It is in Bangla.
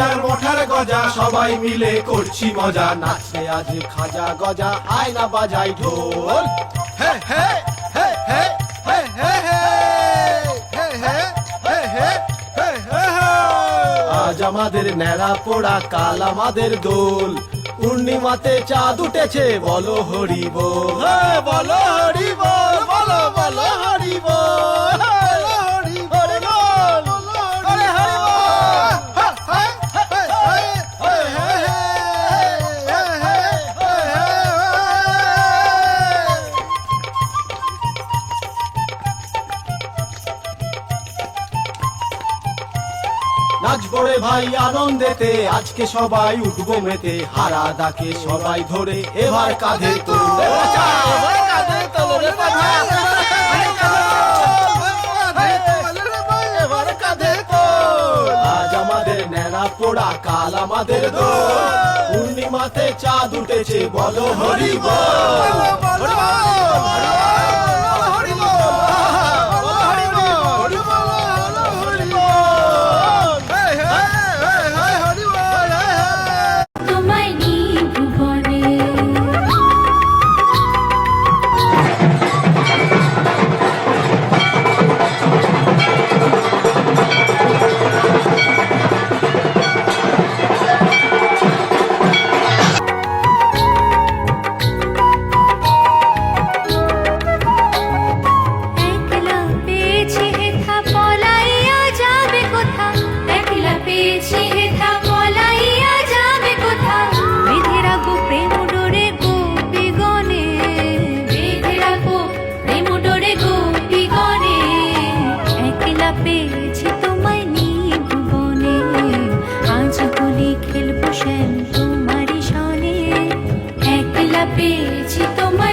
আর মঠার গজা সবাই মিলে করছি মজা, নাচে আজ খাজা গজা আয়না বাজাই ঢোল। হে হে হে হে হে হে হে হে হে হে হে হে। আজ আমাদের ন্যাড়া পোড়া, কাল আমাদের দোল, পূর্ণিমাতে চাঁদ উঠেছে বলো হরি বল, বলো হরি বল, বলো বলো হরি বল, হরি হরি বল, হরি হরি নাচবো রে ভাই আনন্দেতে, আজকে সবাই উঠবো মেতে, হারা দাকে সবাই ধরে এবার কাঁধে তোলে, এবার কাঁধে তোলে, এবার কাঁধে তোল। আজ আমাদের ন্যাড়া পোড়া, কাল আমাদের দোল, পূর্ণিমাতে চাঁদ উঠেছে বলো হরি বল, হরি পেয়েছি তোমায়